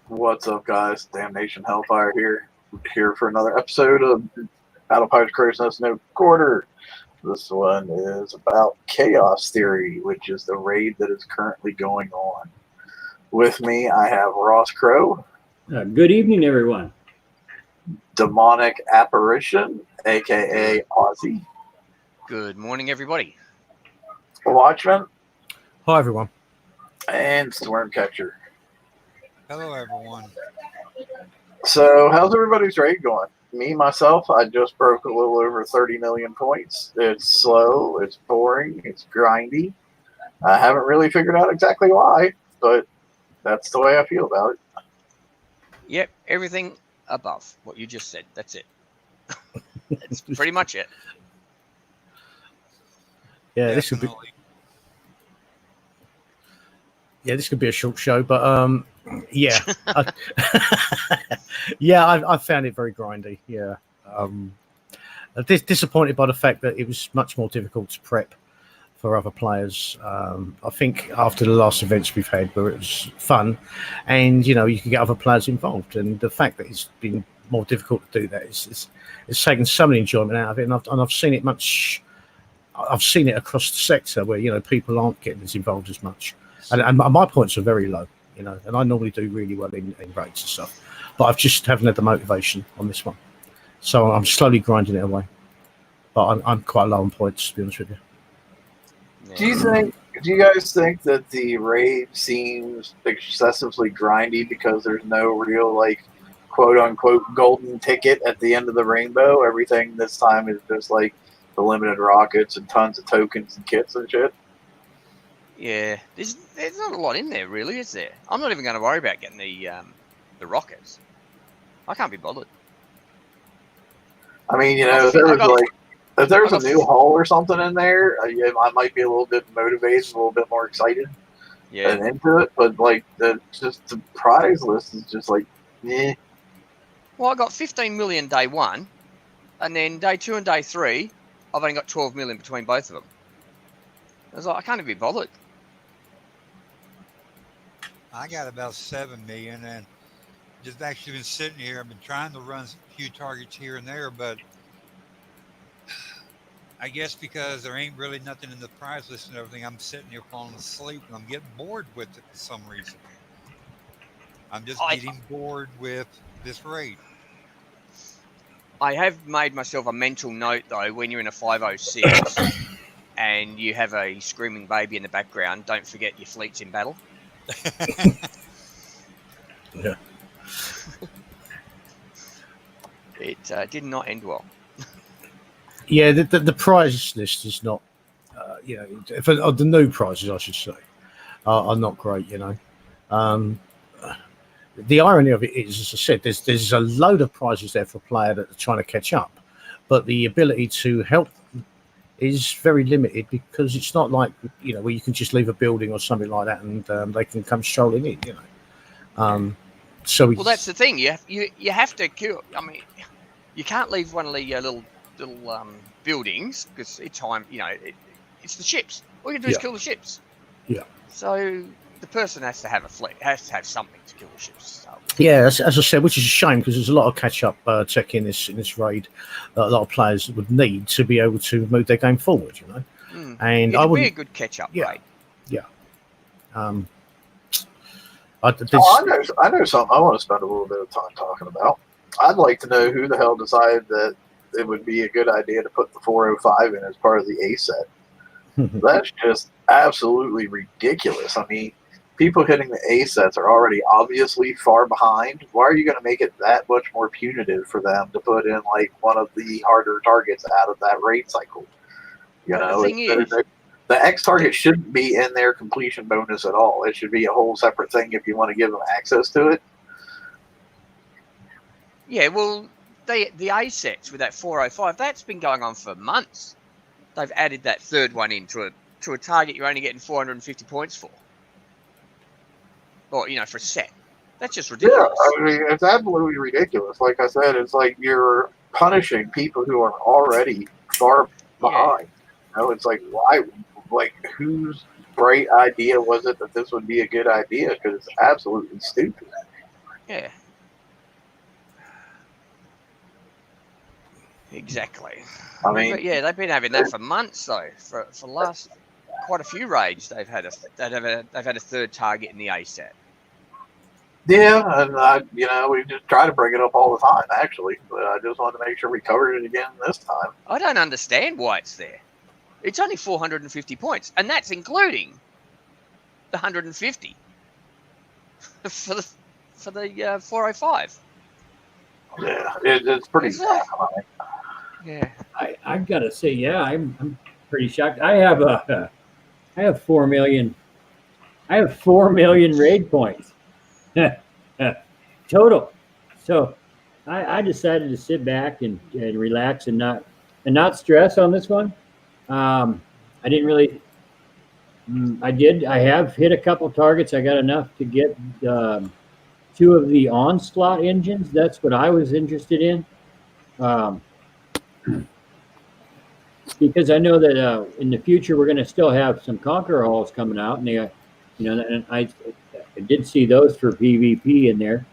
What's up, guys? Damnation-n-Hellfire here for another episode of Battle Pirates Crow's No Quarter. This one is about Chaos Theory, which is the raid that is currently going on. With me, I have Ross Crow. Good evening, everyone. Demonic Apparition, aka Ozzy. Good morning, everybody. Watchman. Hi, everyone. And Stormcatcher. Hello, everyone. So, how's everybody's raid going? Me, myself, I just broke a little over 30 million points. It's slow, it's boring, it's grindy. I haven't really figured out exactly why, but that's the way I feel about it. Yep, everything above what you just said. That's it. That's pretty much it. Yeah, this could be a short show, but yeah, I found it very grindy. Yeah, disappointed by the fact that it was much more difficult to prep for other players. I think after the last events we've had, where it was fun, and you can get other players involved, and the fact that it's been more difficult to do that it's taken some enjoyment out of it, and I've seen it much. I've seen it across the sector where people aren't getting as involved as much, and my points are very low. And I normally do really well in raids and stuff, but I've just haven't had the motivation on this one, so I'm slowly grinding it away. But I'm quite low on points, to be honest with you. Yeah. Do you guys think that the raid seems excessively grindy because there's no real quote unquote golden ticket at the end of the rainbow? Everything this time is just like the limited rockets and tons of tokens and kits and shit. Yeah, there's not a lot in there, really, is there? I'm not even going to worry about getting the rockets. I can't be bothered. I mean, if there was a new hull or something in there, I might be a little bit motivated, a little bit more excited, and into it. But the prize list is just eh. Well, I got 15 million day one, and then day 2 and day 3, I've only got 12 million between both of them. I was like, I can't even be bothered. I got about 7 million, and just actually been sitting here. I've been trying to run a few targets here and there, but I guess because there ain't really nothing in the prize list and everything, I'm sitting here falling asleep, and I'm getting bored with it for some reason. I'm just getting bored with this raid. I have made myself a mental note, though, when you're in a 506 and you have a screaming baby in the background, don't forget your fleet's in battle. Yeah. It did not end well. Yeah, the prize list is not, the new prizes, I should say, are not great. The irony of it is, as I said, there's a load of prizes there for a player that are trying to catch up, but the ability to help them is very limited because it's not like where you can just leave a building or something like that and they can come strolling in. Well, that's the thing. You have to kill. I mean, you can't leave one of the little buildings because it's time. It's the ships. All you can do is kill the ships. Yeah. So the person has to have a fleet, has to have something to kill the ships. So. Yeah, as I said, which is a shame because there's a lot of catch-up tech in this raid that a lot of players would need to be able to move their game forward. And it'd be a good catch-up raid. Yeah. I know something I want to spend a little bit of time talking about. I'd like to know who the hell decided that it would be a good idea to put the 405 in as part of the A set. That's just absolutely ridiculous. I mean, people hitting the A sets are already obviously far behind. Why are you going to make it that much more punitive for them to put in one of the harder targets out of that raid cycle? The thing is, the X target shouldn't be in their completion bonus at all. It should be a whole separate thing if you want to give them access to it. Yeah, well, the A sets with that 405, that's been going on for months. They've added that third one into a target you're only getting 450 points for. Or, for a set. That's just ridiculous. Yeah, I mean, it's absolutely ridiculous. Like I said, it's like you're punishing people who are already far behind. It's like, why? Whose bright idea was it that this would be a good idea? Because it's absolutely stupid. Yeah. Exactly. I mean, But yeah, they've been having that for months though. For last quite a few raids, they've had a third target in the ASAT. yeah, and we just try to bring it up all the time, actually. But I just wanted to make sure we covered it again this time. I don't understand why it's there. It's only 450 points, and that's including the 150 for the 405. Yeah, it's pretty satisfying. Yeah. I've got to say, yeah, I'm pretty shocked. I have 4 million. I have 4 million raid points total. So I decided to sit back and relax and not stress on this one. I didn't really. I have hit a couple targets. I got enough to get 2 of the onslaught engines. That's what I was interested in. Because I know that in the future we're going to still have some Conqueror hulls coming out, and and I did see those for PvP in there.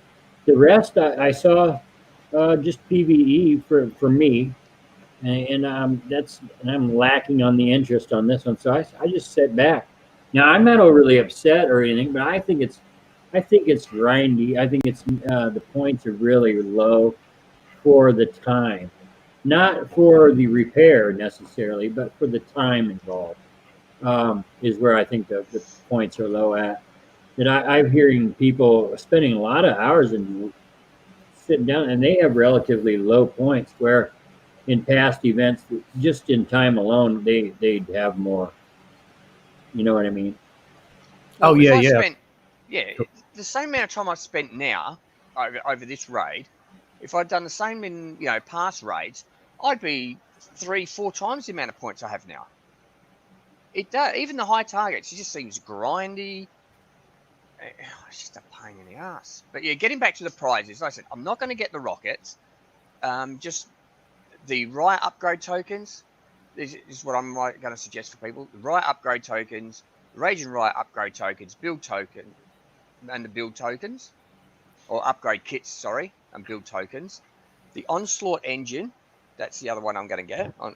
The rest I saw just PvE for me, and I'm lacking on the interest on this one, so I just sit back. Now I'm not overly upset or anything, but I think it's grindy. I think it's the points are really low for the time. Not for the repair necessarily, but for the time involved is where I think the points are low at. That I'm hearing people spending a lot of hours and sitting down, and they have relatively low points. Where in past events, just in time alone, they'd have more. You know what I mean? Well, yeah. Spent, the same amount of time I've spent now over this raid. If I'd done the same in past raids, I'd be 3-4 times the amount of points I have now. It does. Even the high targets, it just seems grindy. It's just a pain in the ass. But yeah, getting back to the prizes, like I said, I'm not going to get the rockets. Just the riot upgrade tokens. This is what I'm going to suggest for people: the riot upgrade tokens, the Raging Riot upgrade tokens, build token, and the build tokens, or upgrade kits. Sorry, and build tokens. The onslaught engine. That's the other one I'm going to get. I'll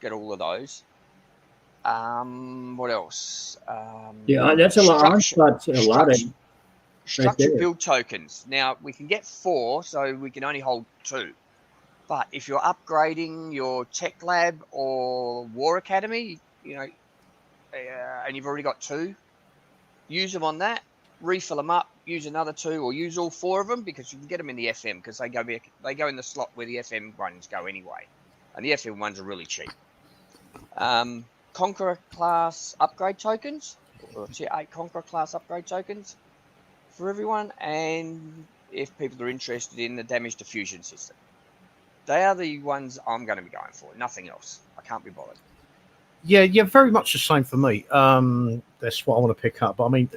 get all of those. What else? That's a lot. Onslaught's a lot of structured build tokens. Now we can get 4, so we can only hold 2. But if you're upgrading your tech lab or war academy, and you've already got 2, use them on that. Refill them up. Use another 2, or use all 4 of them, because you can get them in the FM, because they go in the slot where the FM ones go anyway, and the FM ones are really cheap. Conqueror class upgrade tokens, or Tier 8 Conqueror class upgrade tokens for everyone, and if people are interested in the damage diffusion system, they are the ones I'm going to be going for. Nothing else. I can't be bothered. Yeah, very much the same for me. That's what I want to pick up. But I mean,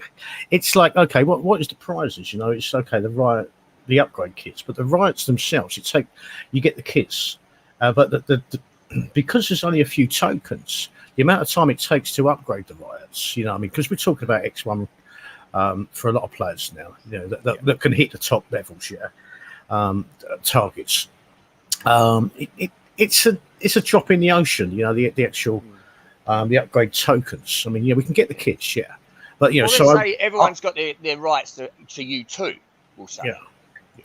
it's like, okay, what is the prizes? It's okay, the upgrade kits, but the riots themselves, you get the kits, but the because there's only a few tokens, the amount of time it takes to upgrade the riots, because we're talking about X1 for a lot of players now, that can hit the top levels, targets. It's a drop in the ocean, the actual. The upgrade tokens. I mean, we can get the kits, but let's say everyone's got their rights to U2. We'll say,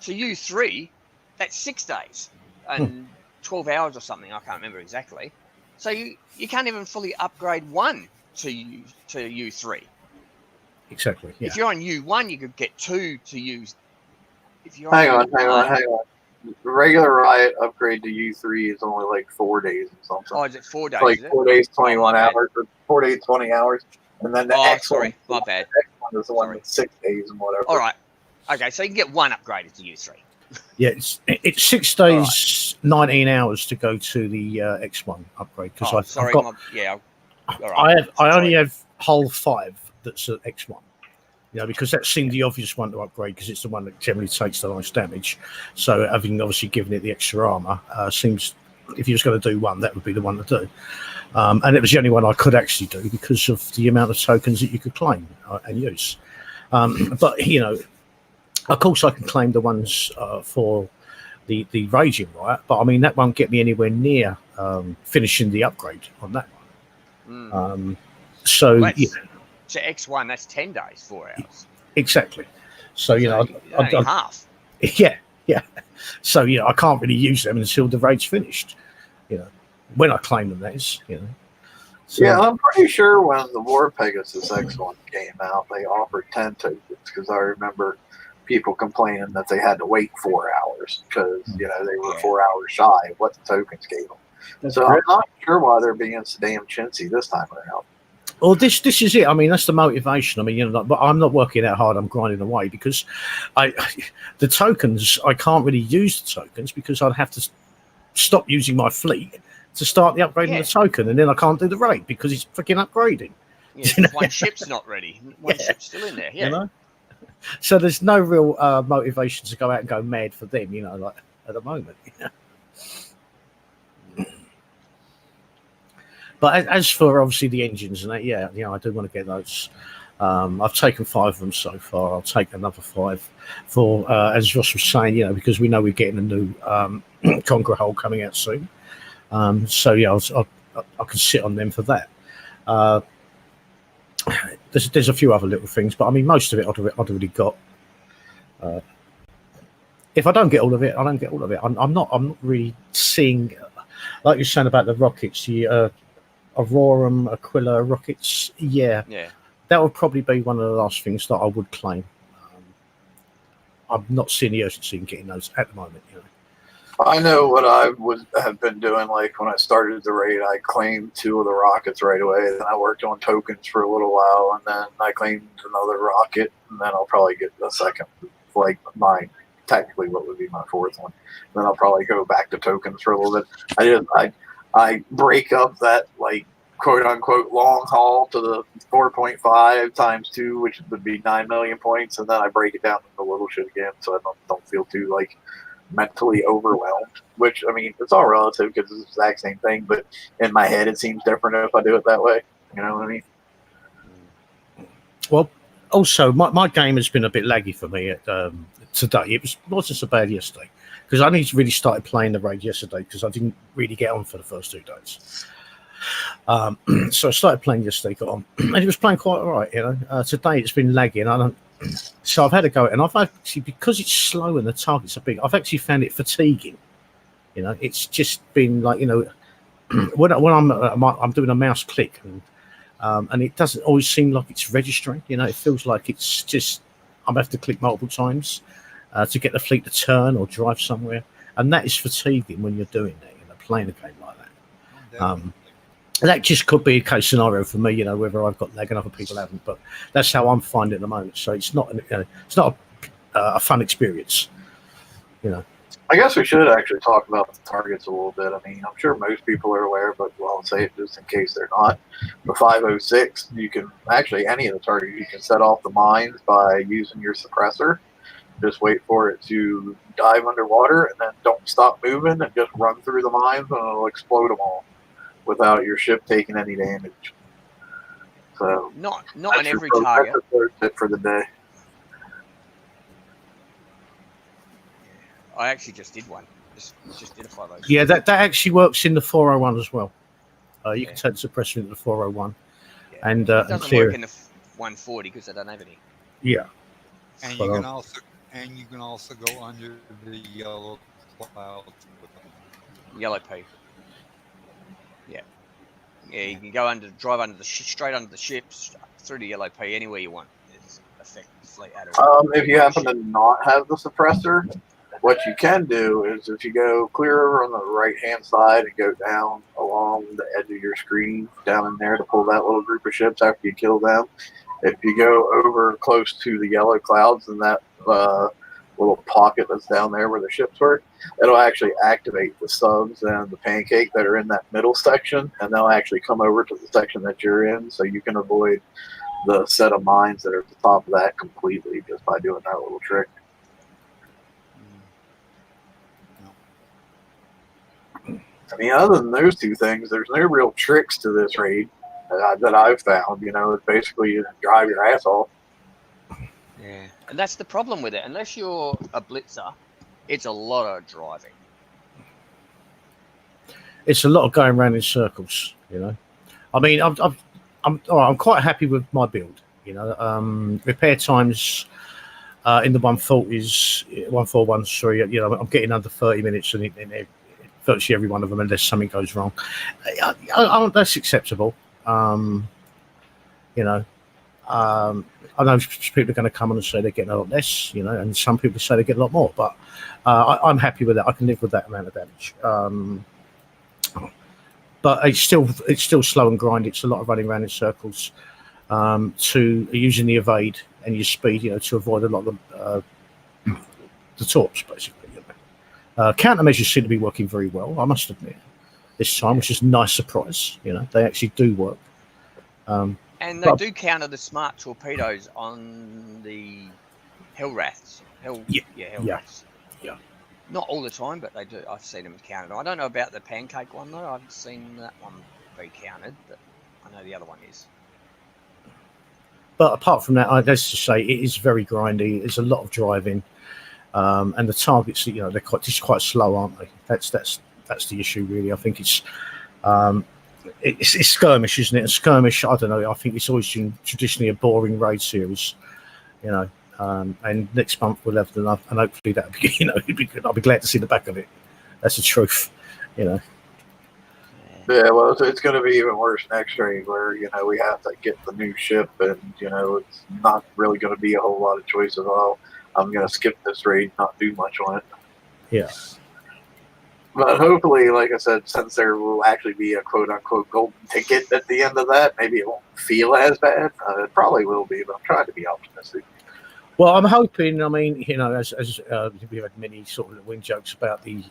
to U3, that's 6 days and 12 hours or something. I can't remember exactly. So you can't even fully upgrade 1 to U3. Exactly. Yeah. If you're on U1, you could get 2 to use. If you're hang on. The regular riot upgrade to U3 is only like 4 days or something. Oh, is it 4 days? It's like 4 days, 21 hours, or 4 days, 20 hours, and then the X sorry, my bad. The X one is the one that's 6 days and whatever. All right. Okay, so you can get 1 upgraded to U3. Yeah, it's 6 days, 19 hours to go to the X1 upgrade, because I only have hull 5 that's at X1. Because that seemed the obvious one to upgrade, because it's the one that generally takes the most damage. So having obviously given it the extra armor, seems, if you was going to do one, that would be the one to do. And it was the only one I could actually do because of the amount of tokens that you could claim and use. But Of course, I can claim the ones for the Raging Riot, but I mean that won't get me anywhere near finishing the upgrade on that one. So well, to X1, that's 10 days, 4 hours. Exactly. So only half. Yeah. So I can't really use them until the raid's finished. When I claim them, that is. So, yeah, I'm pretty sure when the War Pegasus X1 came out, they offered 10 tokens because I remember people complaining that they had to wait 4 hours because they were 4 hours shy of what the tokens gave them. That's so great. I'm not sure why they're being so damn chintzy this time around. Well, this is it. I mean, that's the motivation. I mean, but I'm not working that hard. I'm grinding away because the tokens, I can't really use the tokens because I'd have to stop using my fleet to start the upgrading of the token, and then I can't do the raid because it's freaking upgrading. Yeah, one ship's not ready. One ship's still in there. Yeah. So there's no real motivation to go out and go mad for them, like at the moment. But as for obviously the engines and that, I do want to get those. I've taken 5 of them so far. I'll take another 5 for, as Josh was saying, because we know we're getting a new Conqueror hull coming out soon. So I can sit on them for that. There's a few other little things, but I mean most of it I'd already got. If I don't get all of it, I don't get all of it. I'm not really seeing, like you're saying about the rockets, the Aurorum Aquila rockets. Yeah, that would probably be one of the last things that I would claim. I'm not seeing the urgency in getting those at the moment. I know what I would have been doing. Like when I started the raid, I claimed 2 of the rockets right away. Then I worked on tokens for a little while, and then I claimed another rocket, and then I'll probably get the second, like technically what would be my 4th one. And then I'll probably go back to tokens for a little bit. I break up that like quote unquote long haul to the 4.5 times 2, which would be 9 million points, and then I break it down into little shit again, so I don't feel too like mentally overwhelmed, which I mean it's all relative because it's the exact same thing, but in my head it seems different if I do it that way. You know what I mean? Well, also my game has been a bit laggy for me today. It wasn't so bad yesterday because I only really started playing the raid yesterday because I didn't really get on for the first 2 days. So I started playing yesterday, got on, and it was playing quite all right. Today it's been laggy, and so I've had to go, and I've actually, because it's slow and the targets are big, I've actually found it fatiguing. It's just been like when I'm doing a mouse click, and it doesn't always seem like it's registering. It feels like it's just I'm have to click multiple times to get the fleet to turn or drive somewhere, and that is fatiguing when you're doing that. Playing a game like that. That just could be a case scenario for me, whether I've got lag and other people haven't. But that's how I'm finding it at the moment. So it's not a fun experience. I guess we should actually talk about the targets a little bit. I mean, I'm sure most people are aware, but I'll say it just in case they're not. The 506, you can actually any of the targets you can set off the mines by using your suppressor. Just wait for it to dive underwater, and then don't stop moving, and just run through the mines, and it'll explode them all without your ship taking any damage. So not on every target. That's the 3rd tip for the day. I actually just did one. Just did a 506. Yeah, that actually works in the 401 as well. You can take the suppressor into the 401, and it doesn't work in the 140 because I don't have any. Yeah, and you can also go under the yellow cloud. Yellow P. Yeah, you can go drive under straight under the ships through the yellow P anywhere you want. It's affect the fleet out of If you happen to not have the suppressor, what you can do is if you go clear over on the right hand side and go down along the edge of your screen down in there to pull that little group of ships after you kill them. If you go over close to the yellow clouds and that little pocket that's down there where the ships were, it'll actually activate the subs and the pancake that are in that middle section, and they'll actually come over to the section that you're in, so you can avoid the set of mines that are at the top of that completely just by doing that little trick. I mean, other than those 2 things, there's no real tricks to this raid that I've found. It's basically you drive your ass off. Yeah, and that's the problem with it. Unless you're a blitzer, it's a lot of driving. It's a lot of going around in circles, you know. I mean, I'm quite happy with my build, you know. Repair times in the 140s, 141, sorry, you know, I'm getting under 30 minutes in virtually every one of them unless something goes wrong. That's acceptable. You know, I know people are going to come on and say they're getting a lot less, you know, and some people say they get a lot more, but I'm happy with that. I can live with that amount of damage. But it's still slow and grind. It's a lot of running around in circles to using the evade and your speed, you know, to avoid a lot of the torps, basically. You know. Countermeasures seem to be working very well, I must admit, this time, which is a nice surprise. You know, they actually do work. And they do counter the smart torpedoes on the Hellwraths. Hellwraths. Yeah. Not all the time, but they do. I've seen them counted. I don't know about the pancake one though. I haven't seen that one be counted, but I know the other one is. But apart from that, let's just say it is very grindy. There's a lot of driving, and the targets, you know, they're quite slow, aren't they? That's the issue, really. I think it's skirmish, isn't it? A skirmish, I don't know. I think it's always been traditionally a boring raid series, you know. And next month we'll have enough, and hopefully that'll be, you know, it'd be good. I'll be glad to see the back of it. That's the truth, you know. Yeah, well, it's going to be even worse next raid, where, you know, we have to get the new ship, and, you know, it's not really going to be a whole lot of choice at all. I'm going to skip this raid, not do much on it. Yeah. But hopefully, like I said, since there will actually be a quote-unquote golden ticket at the end of that, maybe it won't feel as bad. It probably will be, but I'm trying to be optimistic. Well, I'm hoping. I mean, you know, as we've had many sort of wing jokes about the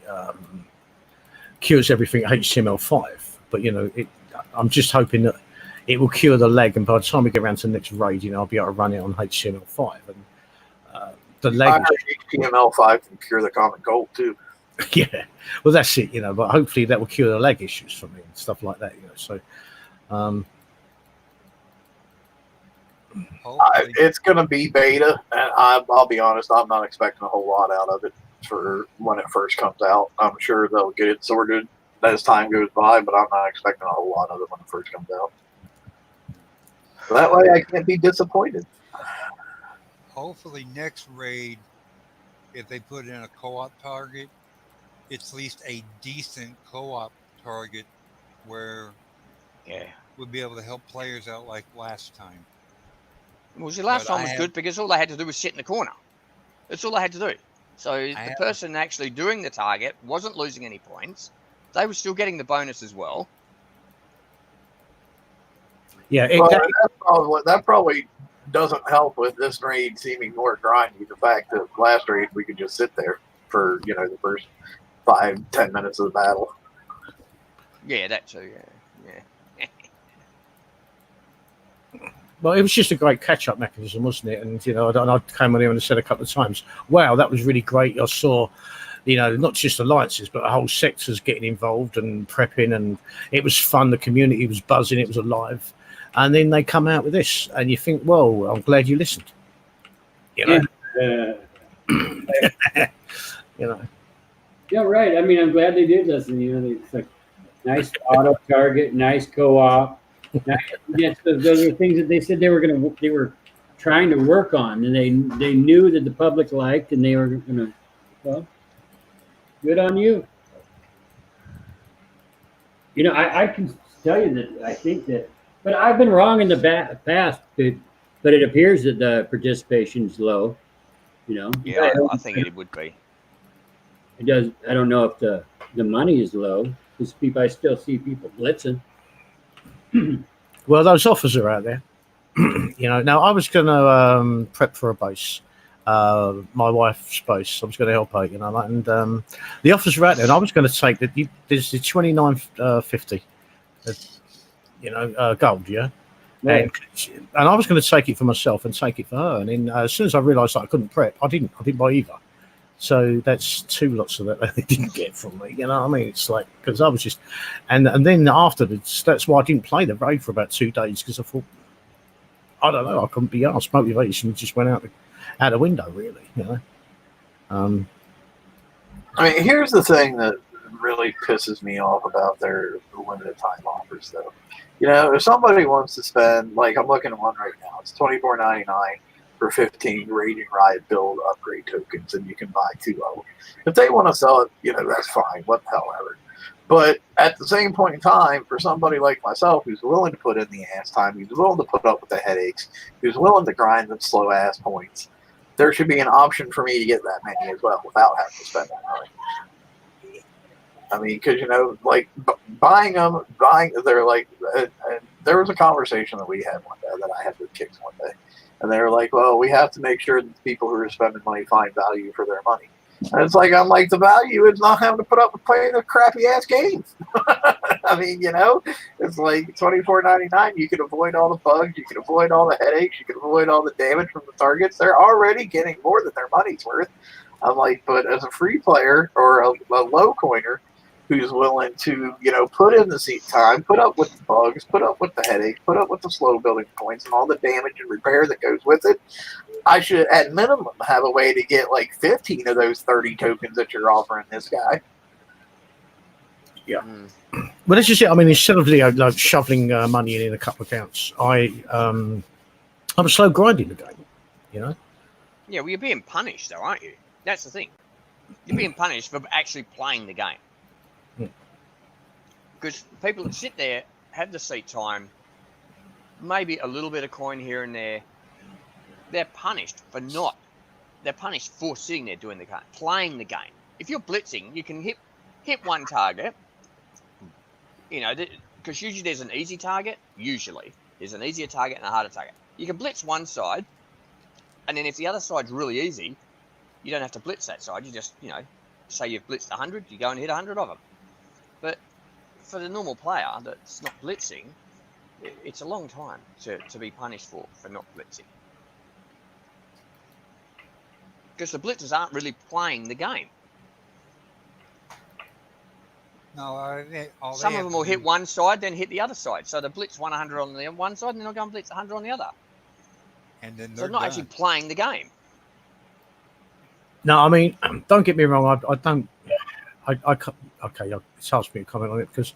cures everything at HTML5, but you know, I'm just hoping that it will cure the lag, and by the time we get around to the next raid, you know, I'll be able to run it on HTML5, and the lag. HTML5 can cure the common cold too. Yeah, well, that's it, you know. But hopefully, that will cure the lag issues for me and stuff like that, you know. So. It's going to be beta, and I'll be honest, I'm not expecting a whole lot out of it for when it first comes out. I'm sure they'll get it sorted as time goes by, but I'm not expecting a whole lot of it when it first comes out. So that way I can't be disappointed. Hopefully next raid, if they put in a co-op target, it's at least a decent co-op target where we'll be able to help players out like last time. Well, your last time was good because all they had to do was sit in the corner. That's all they had to do. So the person actually doing the target wasn't losing any points. They were still getting the bonus as well. Yeah, that probably doesn't help with this raid seeming more grindy. The fact that last raid we could just sit there for, you know, the first 5-10 minutes of the battle. Yeah, that too. Yeah. Well, it was just a great catch-up mechanism, wasn't it? And, you know, I came on here and said a couple of times, wow, that was really great. I saw, you know, not just alliances, but whole sectors getting involved and prepping, and it was fun. The community was buzzing. It was alive. And then they come out with this, and you think, well, I'm glad you listened. You know? Yeah. You know? Yeah, right. I mean, I'm glad they did listen. You know, it's like nice auto target, nice co-op. Yes, those are things that they said they were trying to work on, and they knew that the public liked, and they were gonna. Well, good on you. You know, I can tell you that I think that, but I've been wrong in the past. But it appears that the participation's low. You know. Yeah, I think it would be. It does. I don't know if the money is low because I still see people blitzing. Well, those offers are out there. You know, now I was going to prep for a base, my wife's base. I was going to help her, you know, and the offers are out there. And I was going to take there's the 29.50, you know, gold, yeah. And I was going to take it for myself and take it for her. And then as soon as I realised that I couldn't prep, I didn't buy either. So that's 2 lots of that they didn't get from me. You know what I mean? It's like, because I was just, and then afterwards, that's why I didn't play the raid for about 2 days, because I thought, I don't know, I couldn't be asked. Motivation just went out. out the window, really. I mean, here's the thing that really pisses me off about their limited time offers, though. If somebody wants to spend, like I'm looking at one right now, it's $24.99 for 15 Raging Riot build upgrade tokens, and you can buy 2 of them. If they want to sell it, that's fine. What the hell ever. But at the same point in time, for somebody like myself who's willing to put in the ass time, who's willing to put up with the headaches, who's willing to grind them slow ass points, there should be an option for me to get that many as well without having to spend that money. I mean, because, like buying them, they're like, there was a conversation that we had one day that I had with Kicks one day. And they were like, well, we have to make sure that the people who are spending money find value for their money. And it's like, I'm like, the value is not having to put up with playing a crappy ass games. I mean, it's like $24.99. You can avoid all the bugs. You can avoid all the headaches. You can avoid all the damage from the targets. They're already getting more than their money's worth. I'm like, but as a free player or a low coiner who's willing to, put in the seat time, put up with the bugs, put up with the headaches, put up with the slow building points and all the damage and repair that goes with it, I should, at minimum, have a way to get like 15 of those 30 tokens that you're offering this guy. Yeah. Well, that's just it. I mean, instead of like shoveling money in a couple of accounts, I'm slow grinding the game, Yeah, well, you're being punished, though, aren't you? That's the thing. You're being punished for actually playing the game. Because people that sit there, have the seat time, maybe a little bit of coin here and there, they're punished for not. They're punished for sitting there doing the game, playing the game. If you're blitzing, you can hit one target, because usually there's an easy target. Usually there's an easier target and a harder target. You can blitz one side, and then if the other side's really easy, you don't have to blitz that side. You just, say you've blitzed 100, you go and hit 100 of them. But for the normal player that's not blitzing, it's a long time to be punished for not blitzing. Because the blitzers aren't really playing the game. No, some of them will hit one side, then hit the other side. So they blitz 100 on the one side, and then they'll go and blitz 100 on the other. And then they're not actually playing the game. No, I mean, don't get me wrong. I don't. Okay, it's hard for me to comment on it because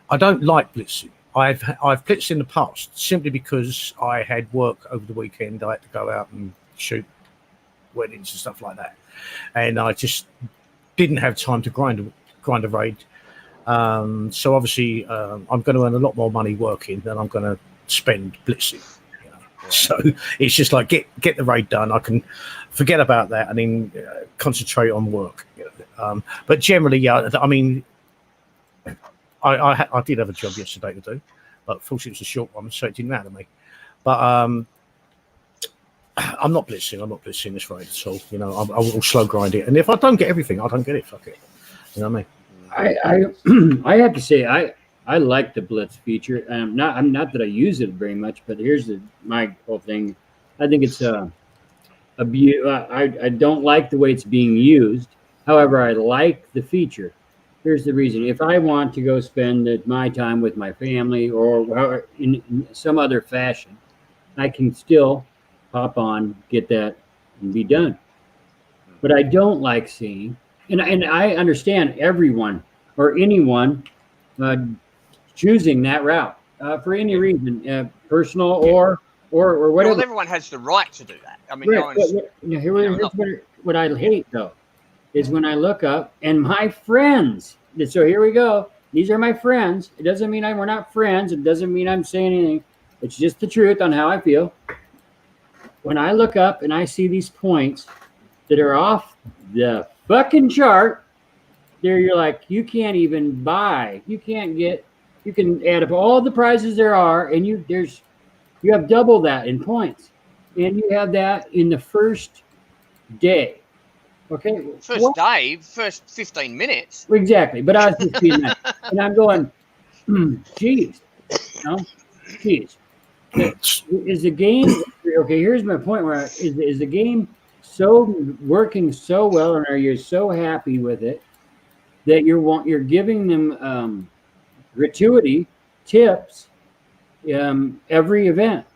I don't like blitzing. I've blitzed in the past simply because I had work over the weekend. I had to go out and shoot weddings and stuff like that, and I just didn't have time to grind a raid. So obviously, I'm going to earn a lot more money working than I'm going to spend blitzing. So it's just like get the raid done. I can forget about that and then concentrate on work. But generally, yeah. I mean, I did have a job yesterday to do, but fortunately it was a short one, so it didn't matter to me. But I'm not blitzing. I'm not blitzing this raid at all. I will slow grind it, and if I don't get everything, I don't get it. Fuck it. You know what I mean? I have to say I like the blitz feature. I'm not that I use it very much, but here's my whole thing. I think it's I don't like the way it's being used. However, I like the feature. Here's the reason. If I want to go spend my time with my family or in some other fashion, I can still hop on, get that, and be done. But I don't like seeing, and I understand everyone or anyone choosing that route for any reason, personal or whatever. Well, everyone has the right to do that. I mean, here's what I hate though, is when I look up and my friends. So here we go. These are my friends. It doesn't mean we're not friends. It doesn't mean I'm saying anything. It's just the truth on how I feel. When I look up and I see these points that are off the fucking chart, there you're like, you can't even buy. You can add up all the prizes there are, and you have double that in points. And you have that in the first day. Okay. First 15 minutes. Exactly. But I was just seeing that. And I'm going, geez. Geez. Is the game okay? Here's my point. Is the game working so well, and are you so happy with it that you're giving them gratuity tips every event?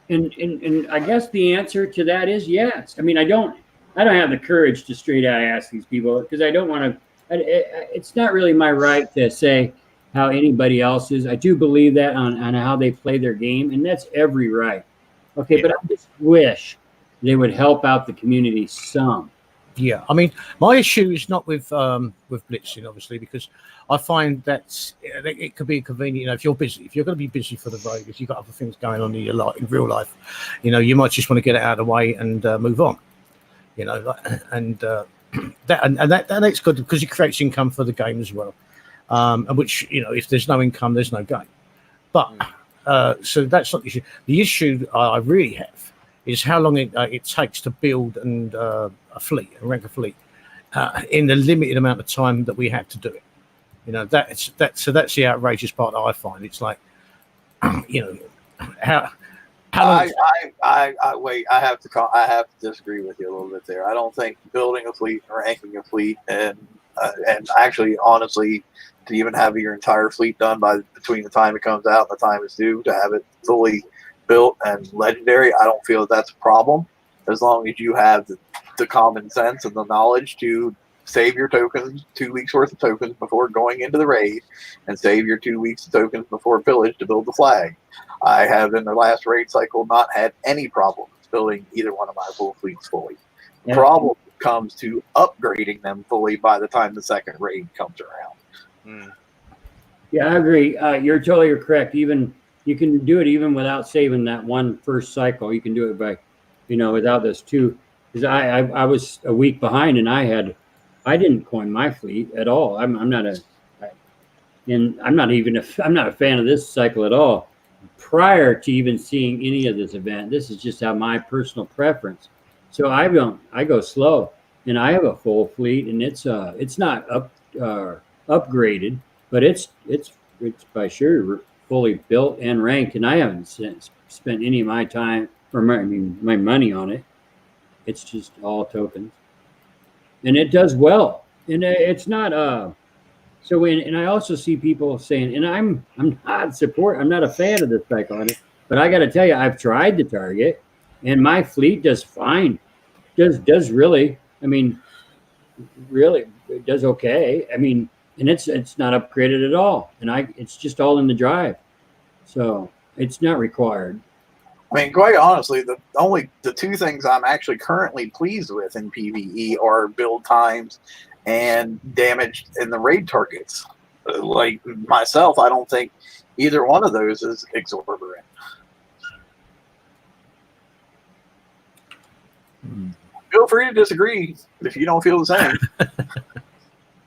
And I guess the answer to that is yes. I mean, I don't have the courage to straight out ask these people because I don't want to. It's not really my right to say how anybody else is. I do believe that on how they play their game, and that's every right. Okay, but I just wish they would help out the community some. Yeah, I mean, my issue is not with blitzing, obviously, because I find that it could be convenient. You know, if you're busy, if you're going to be busy for the road, if you've got other things going on in your life, in real life, you know, you might just want to get it out of the way and move on. You know, and that's good because it creates income for the game as well. And which, you know, if there's no income, there's no game. But so that's not the issue. The issue I really have is how long it takes to build and a fleet, and rank a fleet, in the limited amount of time that we have to do it. You know, that's the outrageous part that I find. It's like, you know, how long wait. I have to disagree with you a little bit there. I don't think building a fleet, ranking a fleet, and actually, honestly, to even have your entire fleet done between the time it comes out and the time it's due, to have it fully built and legendary, I don't feel that's a problem, as long as you have the common sense and the knowledge to save your tokens, 2 weeks worth of tokens before going into the raid, and save your 2 weeks of tokens before pillage to build the flag. I have in the last raid cycle not had any problems building either one of my full fleets fully. The problem comes to upgrading them fully by the time the second raid comes around. Yeah, I agree. You're totally correct. Even you can do it even without saving that one first cycle. You can do it by, you know, without those two. Because I was a week behind, and I didn't coin my fleet at all. I'm not a fan of this cycle at all. Prior to even seeing any of this event, this is just how my personal preference. So I go slow, and I have a full fleet, and it's not upgraded, but it's by sure fully built and ranked, and I haven't spent any of my time or my money on it. It's just all tokens, and it does well, and it's not so and I also see people saying, and I'm not a fan of this cycle, but I got to tell you, I've tried the target, and my fleet does fine, does really. I mean, really, it does okay. I mean, and it's not upgraded at all, and it's just all in the drive, so it's not required. I mean, quite honestly, the two things I'm actually currently pleased with in PvE are build times and damage in the raid targets. Like myself, I don't think either one of those is exorbitant. Feel free to disagree if you don't feel the same.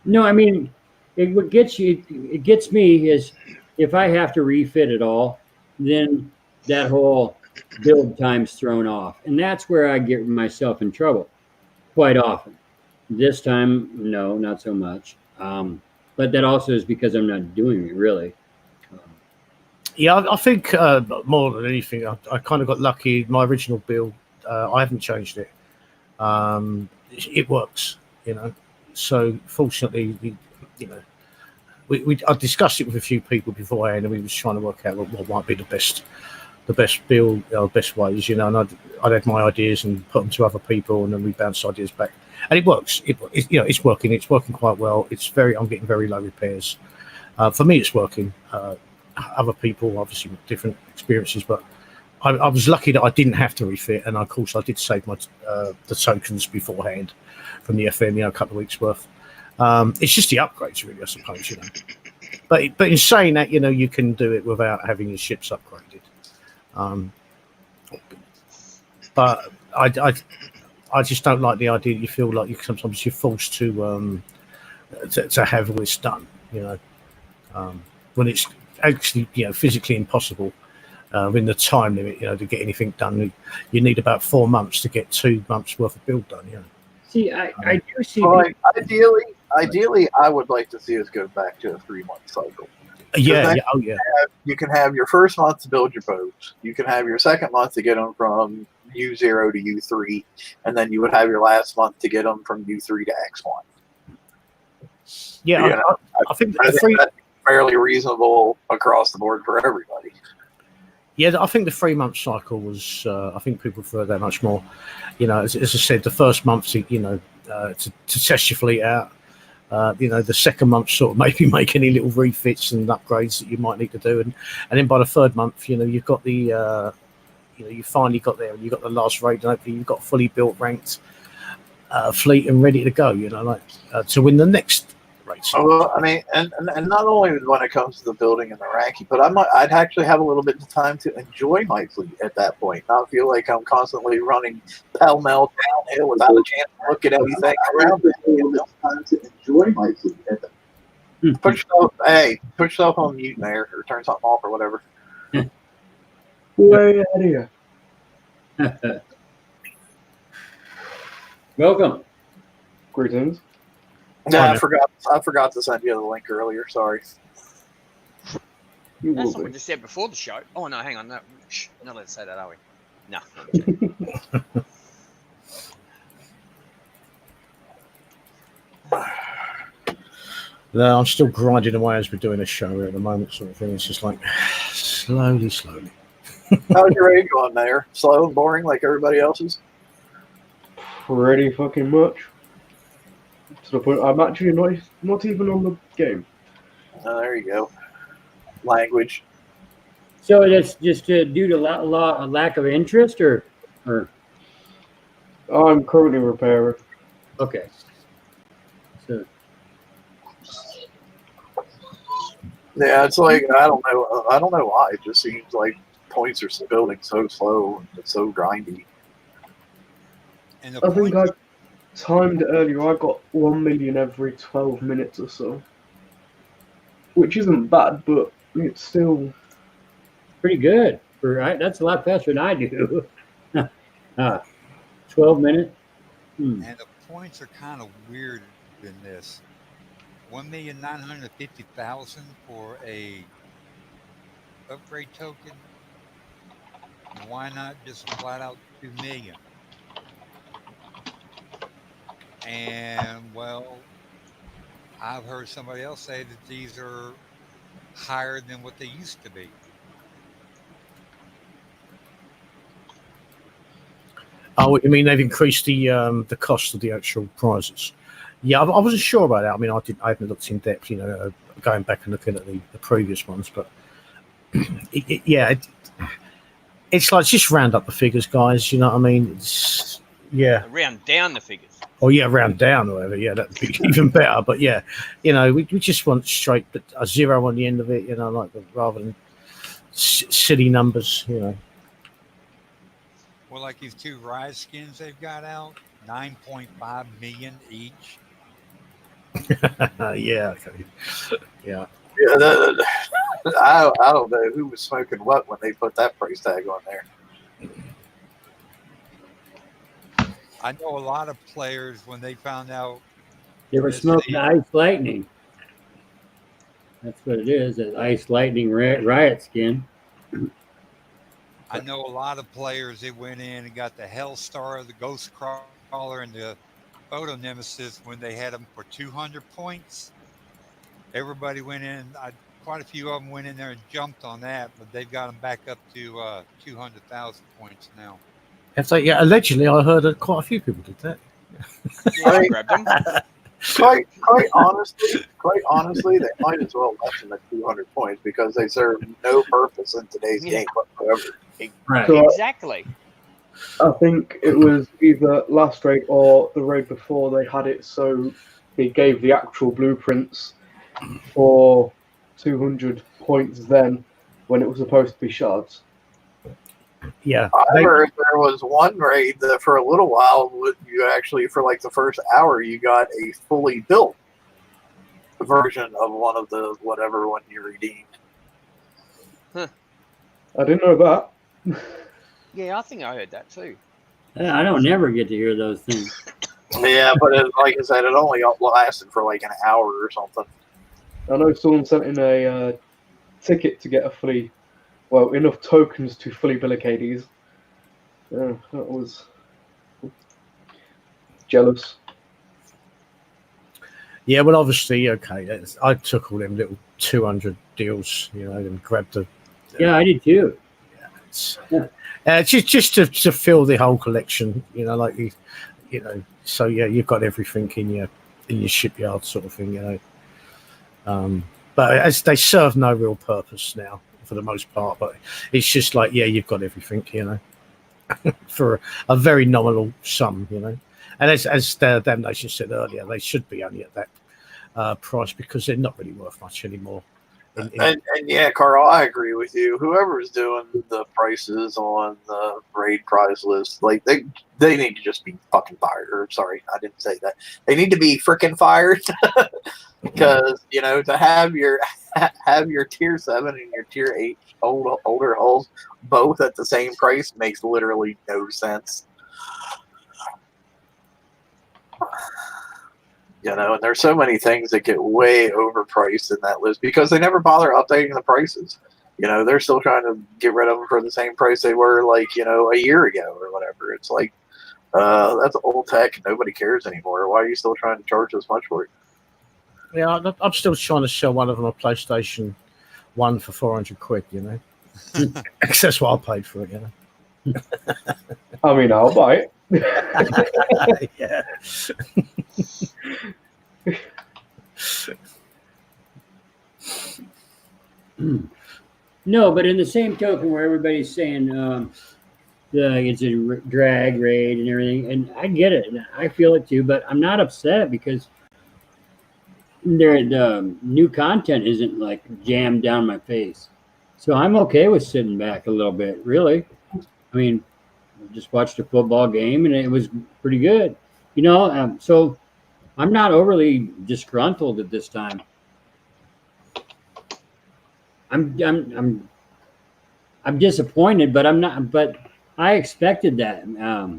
No, I mean, what gets me is if I have to refit it all, then that whole build time's thrown off, and that's where I get myself in trouble quite often. This time, no, not so much. But that also is because I'm not doing it really. Yeah, I think more than anything, I kind of got lucky. My original build, I haven't changed it. It works, you know. So fortunately, I discussed it with a few people beforehand, and we was trying to work out what might be the best build, best ways, you know. And I'd had my ideas and put them to other people, and then we bounced ideas back. And it works. It's working. It's working quite well. I'm getting very low repairs. For me, it's working. Other people, obviously, with different experiences, but I was lucky that I didn't have to refit, and of course, I did save the tokens beforehand from the FM, a couple of weeks worth. It's just the upgrades, really, I suppose, you know. But in saying that, you know, you can do it without having your ships upgraded. But I just don't like the idea that you feel like sometimes you're forced to have all this done, you know, when it's actually, you know, physically impossible in the time limit, you know, to get anything done. You need about 4 months to get 2 months worth of build done, you know. See, I do see. Well, ideally, I would like to see us go back to a 3-month cycle. Yeah. You can have your first month to build your boats. You can have your second month to get them from U0 to U3, and then you would have your last month to get them from U3 to X1. Yeah, I think that's fairly reasonable across the board for everybody. Yeah, I think the 3-month cycle was. I think people prefer that much more. As I said, the first month, to test your fleet out. The second month sort of maybe make any little refits and upgrades that you might need to do, and then by the third month, you've got the, you finally got there and you've got the last raid, and hopefully you've got fully built, ranked fleet and ready to go. To win the next raid. Well, I mean, and not only when it comes to the building and the ranking, but I'd actually have a little bit of time to enjoy my fleet at that point, not feel like I'm constantly running pell-mell downhill without a chance to look at anything around me. Time to enjoy my fleet at that. Put yourself on mute there, or turn something off or whatever. Way out of here. Welcome. Greetings. Yeah, I forgot to send you the link earlier. Sorry. You That's will what we be. just said before the show. Oh no, hang on, no, not let's say that, are we? No. No, I'm still grinding away as we're doing a show at the moment, sort of thing. It's just like slowly. How's your raid going there? Slow and boring like everybody else's? Pretty fucking much. To the point I'm actually not even on the game. Oh, there you go. Language. So that's just due to lack of interest, or I'm currently repairing. okay. So Yeah, it's like I don't know why. It just seems like points are building so slow and it's so grindy. And the I think point, I timed it earlier. I got 1 million every 12 minutes or so, which isn't bad, but it's still pretty good. That's a lot faster than I do. 12 minutes. and the points are kind of weird in this. 1,950,000 for a upgrade token. Why not just flat out 2 million? And well, I've heard somebody else say that these are higher than what they used to be. Oh, you mean they've increased the cost of the actual prizes? Yeah, I wasn't sure about that. I mean, I haven't looked in depth, going back and looking at the previous ones, but it's like just round up the figures, guys. You know what I mean? Round down the figures. Oh yeah, round down or whatever. Yeah, that'd be even better. But yeah, we just want straight a zero on the end of it. Rather than silly numbers. Well, like these 2 Rise skins they've got out, 9.5 million each. Yeah. Okay. Yeah. Yeah, I don't know who was smoking what when they put that price tag on there. I know a lot of players when they found out They were smoking Ice Lightning. That's what it is. An Ice Lightning riot skin. I know a lot of players that went in and got the Hellstar, the Ghost Crawler, and the Photo Nemesis when they had them for 200 points. Everybody went in. Quite a few of them went in there and jumped on that, but they've got them back up to 200,000 points now. Yeah, allegedly, I heard that quite a few people did that. Yeah, I grabbed them. Quite honestly, they might as well lessen the 200 points because they serve no purpose in today's game whatsoever. Right. So Exactly. I think it was either last raid or the raid before they had it, so they gave the actual blueprints for 200 points then when it was supposed to be shards. Yeah. I heard there was one raid that for a little while, you actually, for like the first hour, you got a fully built version of one of the whatever one you redeemed. I didn't know that. Yeah, I think I heard that too. I don't never get to hear those things. Yeah, but like I said, it only lasted for like an hour or something. I know someone sent in a ticket to get enough tokens to fully bill a KDs. Yeah, that was jealous. Yeah, well, obviously, okay. I took all them little 200 deals, and grabbed the. Yeah, I did too. Just to fill the whole collection, so yeah, you've got everything in your shipyard sort of thing, but as they serve no real purpose now for the most part, but it's just like, yeah, you've got everything, for a very nominal sum, and as Damnation said earlier, they should be only at that price because they're not really worth much anymore. And yeah, Carl, I agree with you. Whoever's doing the prices on the raid prize list, like they need to just be fucking fired. Or sorry, I didn't say that. They need to be freaking fired because to have your tier 7 and your tier 8 older hulls both at the same price makes literally no sense. And there's so many things that get way overpriced in that list because they never bother updating the prices. They're still trying to get rid of them for the same price they were like, a year ago or whatever. It's like, that's old tech. Nobody cares anymore. Why are you still trying to charge this much for it? Yeah, I'm still trying to sell one of them a PlayStation 1 for 400 quid, That's what I paid for it, I mean, I'll buy it. Yeah. No, but in the same token, where everybody's saying it's a drag raid and everything, and I get it, and I feel it too, but I'm not upset because the new content isn't like jammed down my face, so I'm okay with sitting back a little bit. Really, I mean, I just watched a football game and it was pretty good, so I'm not overly disgruntled at this time. I'm disappointed, but I'm not. But I expected that.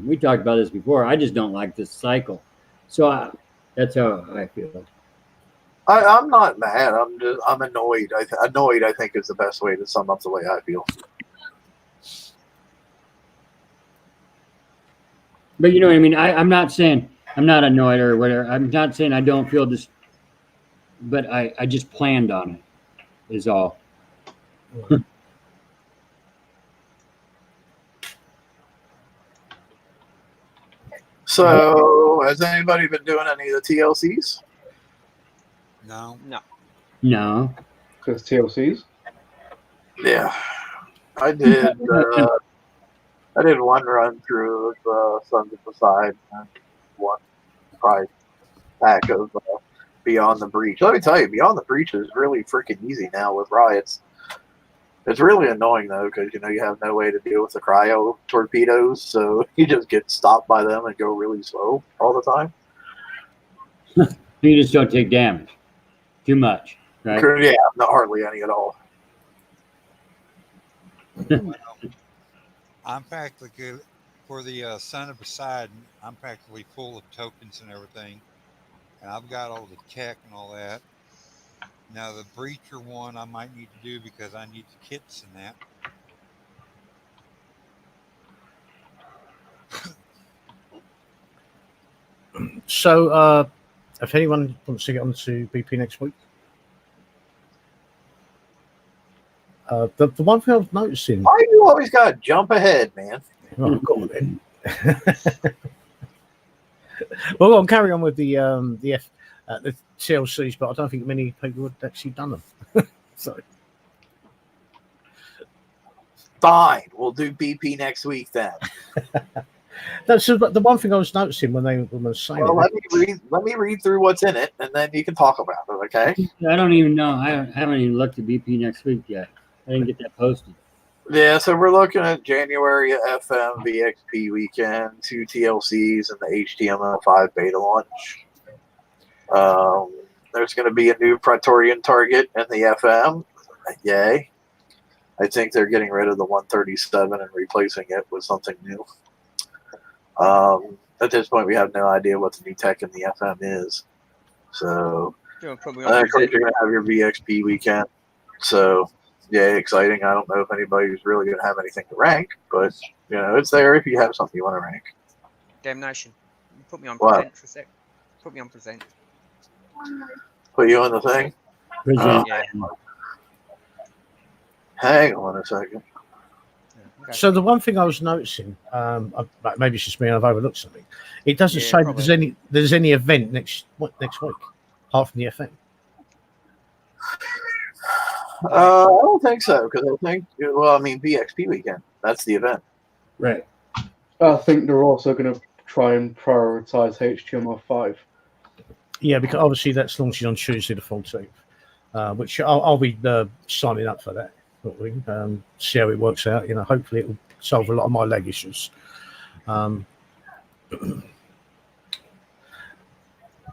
We talked about this before. I just don't like this cycle, so that's how I feel. I'm not mad. I'm annoyed. Annoyed, I think, is the best way to sum up the way I feel. But you know what I mean. I'm not saying I'm not annoyed or whatever. I'm not saying I don't feel this, but I just planned on it. Is all. So, has anybody been doing any of the TLCs? No. Just TLCs. Yeah, I did. I did one run through of Sons of Poseidon and one prize pack of Beyond the Breach. Let me tell you, Beyond the Breach is really freaking easy now with riots. It's really annoying though because you have no way to deal with the cryo torpedoes, so you just get stopped by them and go really slow all the time. You just don't take damage too much, right? Yeah, not hardly any at all. Well, I'm practically for the Son of Poseidon. I'm practically full of tokens and everything, and I've got all the tech and all that. Now the Breacher one I might need to do because I need the kits and that. So, if anyone wants to get on to BP next week, the one thing I was noticing. Why you always got to jump ahead, man? Oh, go on then. Well, I'll carry on with the TLCs, but I don't think many people had actually done them. So, fine, we'll do BP next week then. That's the one thing I was noticing when they were saying. Well, let me read through what's in it, and then you can talk about it. Okay? I don't even know. I haven't even looked at BP next week yet. I didn't get that posted. Yeah, so we're looking at January FM VXP weekend, 2 TLCs, and the HTML5 beta launch. There's going to be a new Praetorian target in the FM. Yay. I think they're getting rid of the 137 and replacing it with something new. At this point, we have no idea what the new tech in the FM is. So, of course, you're going to have your VXP weekend. So, yeah, exciting. I don't know if anybody's really going to have anything to rank, but, it's there if you have something you want to rank. Damnation. Put me on present for a sec. Put me on present. Put you on the thing? Present. Yeah. Hang on a second. Okay. So the one thing I was noticing, maybe it's just me and I've overlooked something. It doesn't say that there's any event next week, apart from the FM. I don't think so, because I think, BXP weekend, that's the event. Right. I think they're also going to try and prioritize HTML5. Yeah, because obviously that's launching on Tuesday the 14th, which I'll be signing up for that. See how it works out. Hopefully it will solve a lot of my leg issues.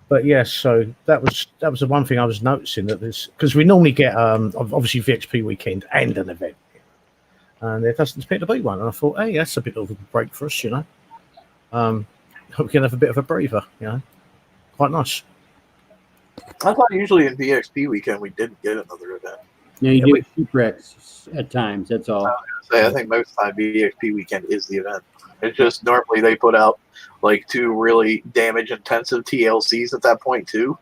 But yes, so that was the one thing I was noticing, that there's, because we normally get obviously VXP weekend and an event, and there doesn't appear to be one. And I thought, hey, that's a bit of a break for us, we can have a bit of a breather, quite nice. I thought usually in VXP weekend we didn't get another event. Yeah, you do shipwrecks at times. That's all. I think most of the time VXP weekend is the event. It's just normally they put out like 2 really damage intensive TLCs at that point too,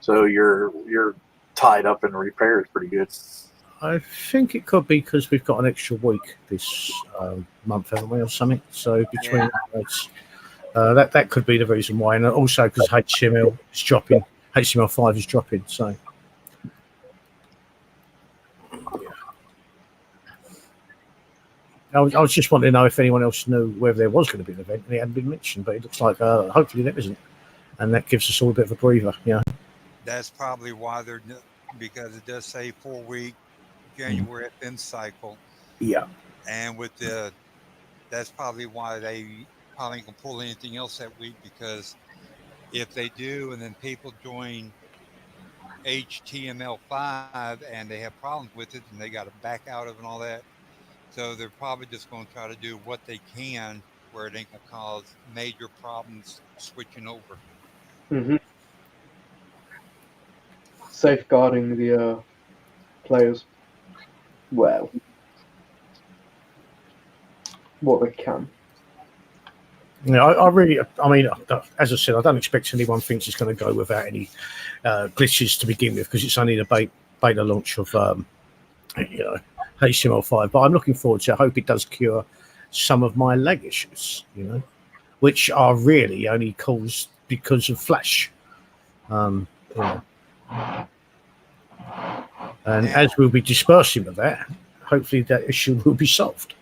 so you're tied up in repairs pretty good. I think it could be because we've got an extra week this month, haven't we, or something? So between that could be the reason why, and also because HTML is dropping, HTML5 is dropping. So I was just wanting to know if anyone else knew whether there was going to be an event, and it hadn't been mentioned. But it looks like hopefully there isn't, and that gives us all a bit of a breather. That's probably why because it does say 4-week January FM cycle. Yeah. And that's probably why they probably can pull anything else that week, because if they do, and then people join HTML5 and they have problems with it and they got to back out of it and all that, so they're probably just going to try to do what they can where it ain't going to cause major problems switching over. Mm-hmm. Safeguarding the players well, what they can. Yeah, I mean, as I said, I don't expect anyone thinks it's going to go without any glitches to begin with, because it's only the beta launch of HTML5. But I'm looking forward to it. I hope it does cure some of my leg issues, which are really only caused because of Flash. And as we'll be dispersing with that, hopefully that issue will be solved.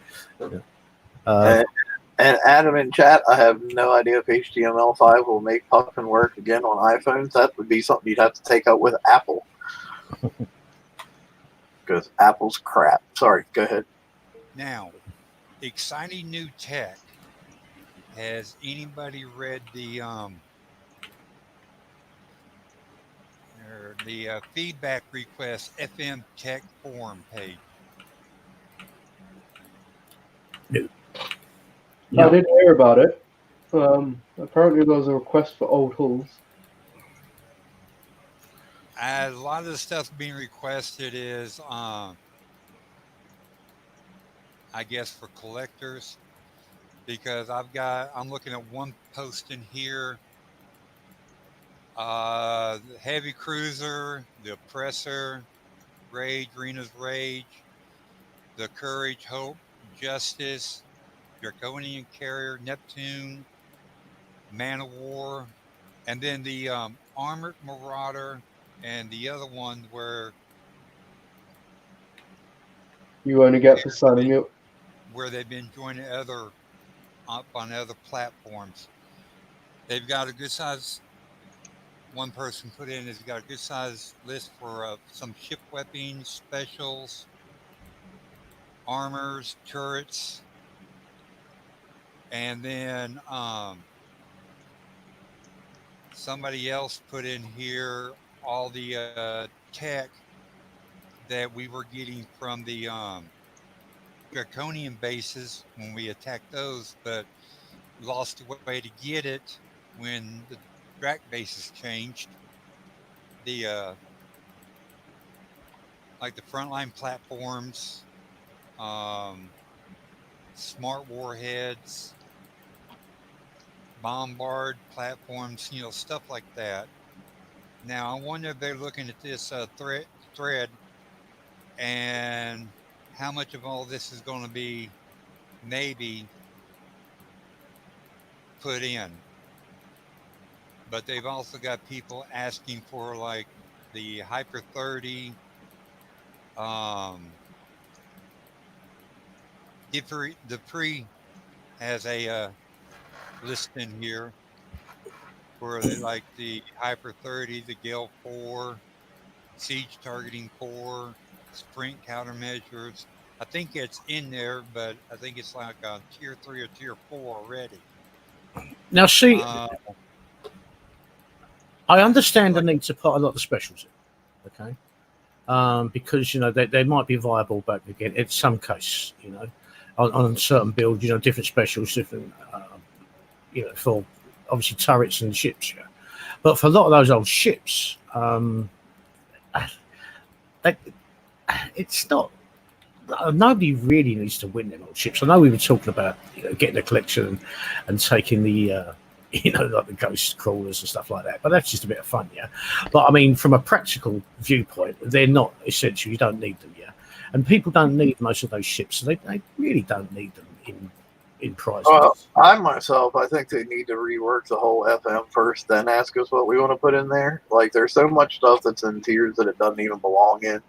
And Adam in chat, I have no idea if HTML5 will make Puffin work again on iPhones. That would be something you'd have to take out with Apple. Because Apple's crap. Sorry, go ahead. Now, exciting new tech. Has anybody read the feedback request FM Tech forum page? No. I did hear about it. Apparently there was a request for old hulls. A lot of the stuff being requested is, I guess, for collectors, because I'm looking at one post in here. The Heavy Cruiser, the Oppressor, Rage, Rena's Rage, the Courage, Hope, Justice, Draconian Carrier, Neptune, Man of War, and then the Armored Marauder, and the other one where You only get for signing it. Where they've been joining up on other platforms. They've got a good size. One person put in has got a good size list for some ship weapons, specials, armors, turrets, and then somebody else put in here all the tech that we were getting from the Draconian bases when we attacked those, but lost a way to get it when the Drac bases changed. The like the frontline platforms, smart warheads, bombard platforms, stuff like that. Now, I wonder if they're looking at this thread and how much of all this is going to be maybe put in. But they've also got people asking for like the Hyper 30. Dupree has a list in here for like the Hyper 30, the Gale 4, Siege Targeting 4, Sprint Countermeasures. I think it's in there, but I think it's like a tier 3 or tier 4 already. Now, see, I understand the like- need to put a lot of specials in, okay? Because, you know, they might be viable back again in some case, you know, on certain builds, you know, different specials, different, you know, for obviously turrets and ships, yeah. But for a lot of those old ships, it's not. Nobody really needs to win them old ships. I know we were talking about, you know, getting a collection and taking the, you know, like the ghost crawlers and stuff like that. But that's just a bit of fun, yeah. But I mean, from a practical viewpoint, they're not essential. You don't need them, yeah. And people don't need most of those ships, so they really don't need them in prizes. Well, I think they need to rework the whole FM first, then ask us what we want to put in there. Like, there's so much stuff that's in tiers that it doesn't even belong in.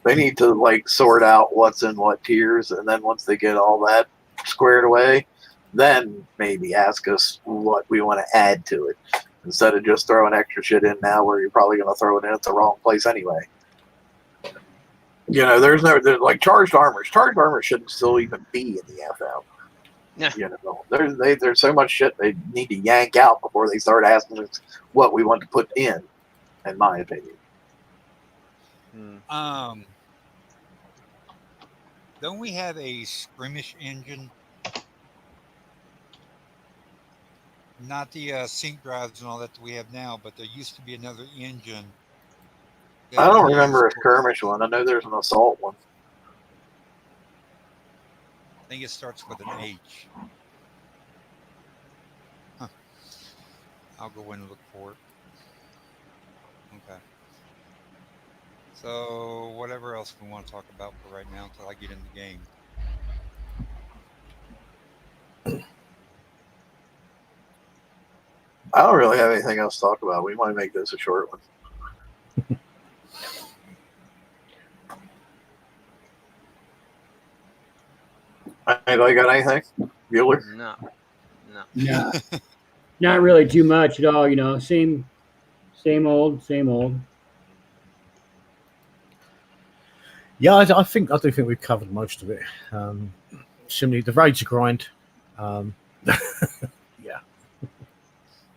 They need to, like, sort out what's in what tiers, and then once they get all that squared away, then maybe ask us what we want to add to it, instead of just throwing extra shit in now where you're probably going to throw it in at the wrong place anyway. You know, there's like charged armors. Charged armors shouldn't still even be in the FM. Yeah. You know, there's so much shit they need to yank out before they start asking us what we want to put in my opinion. Don't we have a skirmish engine? Not the sync drives and all that we have now, but there used to be another engine. I don't remember a skirmish one. I know there's an assault one. I think it starts with an H. Huh. I'll go in and look for it. Okay. So whatever else we want to talk about for right now until I get in the game. I don't really have anything else to talk about. We might make this a short one. Anybody got anything? Bueller? No. Yeah. Not really too much at all, you know. Same old. Yeah, I do think we've covered most of it. Simply, the raid's a grind. Yeah.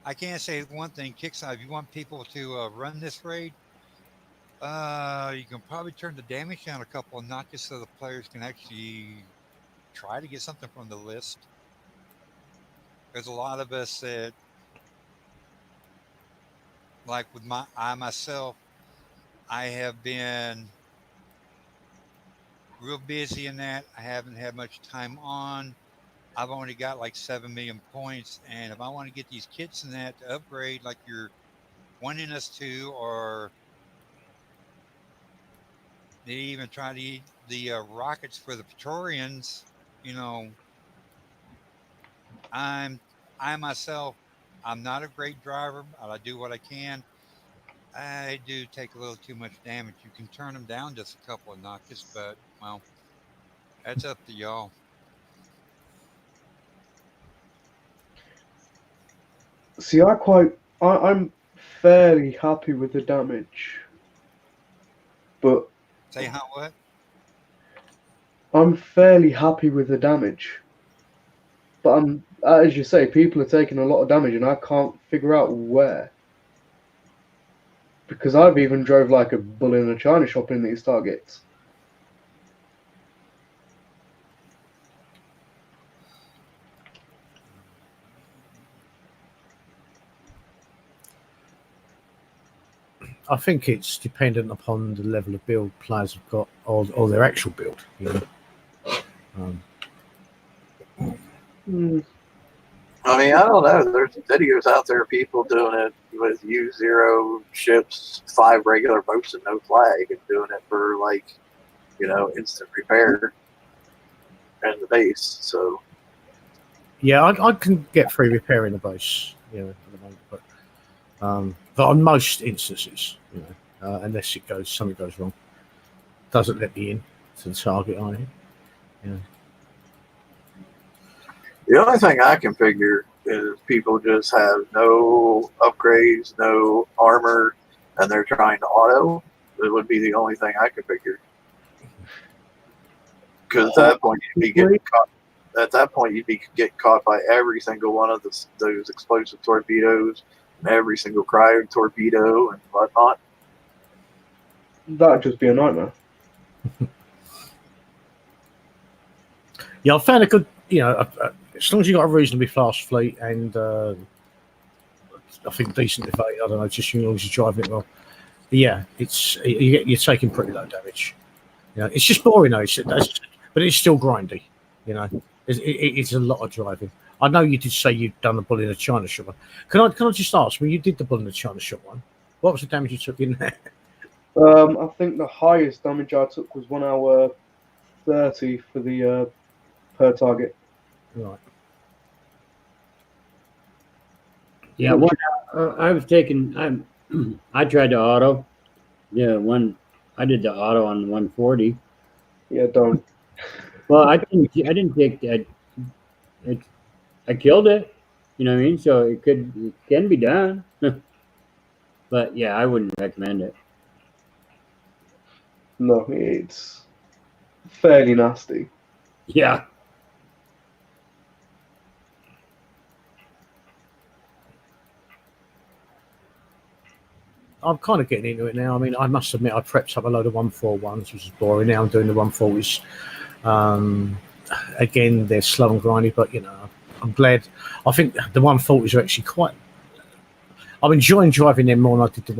I can't say one thing, Kickstarter. If you want people to run this raid, you can probably turn the damage down a couple of notches so the players can actually try to get something from the list. There's a lot of us that, like with myself, I have been real busy in that. I haven't had much time on. I've only got like 7 million points, and if I want to get these kits and that to upgrade, like you're wanting us to, or they even try to eat the rockets for the Praetorians, you know, I myself, I'm not a great driver, but I do what I can. I do take a little too much damage. You can turn them down just a couple of notches, but, well, that's up to y'all. See, I'm fairly happy with the damage, but Say how what? I'm fairly happy with the damage, but as you say, people are taking a lot of damage, and I can't figure out where. Because I've even drove like a bull in a china shop in these targets. I think it's dependent upon the level of build players have got, or their actual build. You know. I mean, I don't know. There's videos out there of people doing it with U0 ships, 5 regular boats, and no flag, and doing it for, like, you know, instant repair. and the base. So yeah, I can get free repair in the base, at the moment, but on most instances, unless something goes wrong, doesn't let me in to the target area. the only thing I can figure is people just have no upgrades, no armor, and they're trying to auto. It would be the only thing I could figure. Because at that point you'd be getting caught. At that point you'd be getting caught by every single one of those explosive torpedoes, and every single cryo torpedo and whatnot. That'd just be a nightmare. Yeah, I found a good, as long as you got a reasonably fast fleet and I think decent evade, I don't know, just as long as you're driving it well. Yeah, you're taking pretty low damage. It's just boring though, but it's still grindy. It's a lot of driving. I know you did say you'd done the bull in a China shop one. Can I just ask, when you did the bull in the China shop one, what was the damage you took in there? I think the highest damage I took was 1 hour 30 for the per target. Right. Yeah, I was taking. I tried to auto. Yeah, I did the auto on 140. Yeah, don't. Well, I didn't take that. I killed it. You know what I mean? So it can be done. But yeah, I wouldn't recommend it. No, it's fairly nasty. Yeah. I'm kind of getting into it now. I mean, I must admit, I prepped up a load of 141s, which is boring. Now I'm doing the 140s. Again, they're slow and grindy, but I'm glad. I think the 140s are actually quite. I'm enjoying driving them more than I did the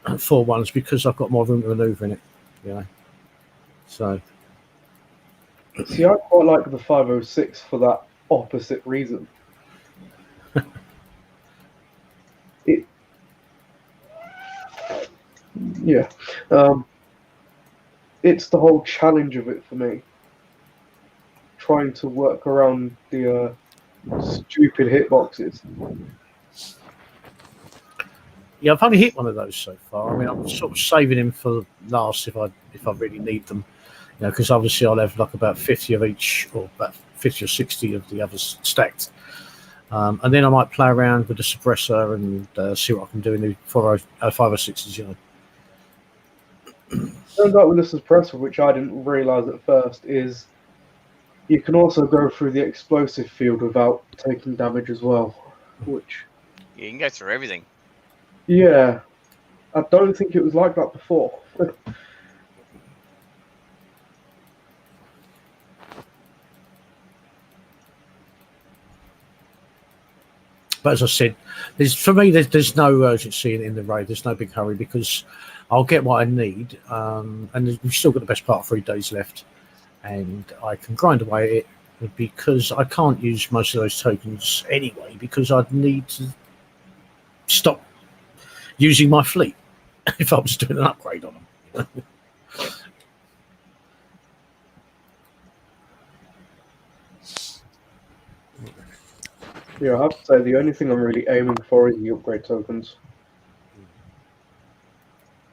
141s because I've got more room to maneuver in it. So. See, I quite like the 506 for that opposite reason. Yeah. It's the whole challenge of it for me. Trying to work around the stupid hitboxes. Yeah, I've only hit one of those so far. I mean, I'm sort of saving them for last if I really need them. Because obviously I'll have like about 50 of each, or about 50 or 60 of the others stacked. And then I might play around with the suppressor and see what I can do in the 506s, Turns out with the suppressor, which I didn't realise at first, is you can also go through the explosive field without taking damage as well. Which you can go through everything. Yeah, I don't think it was like that before. But as I said, there's no urgency in the raid. There's no big hurry because I'll get what I need, and we've still got the best part of 3 days left, and I can grind away at it because I can't use most of those tokens anyway because I'd need to stop using my fleet if I was doing an upgrade on them. Yeah, I have to say the only thing I'm really aiming for is the upgrade tokens.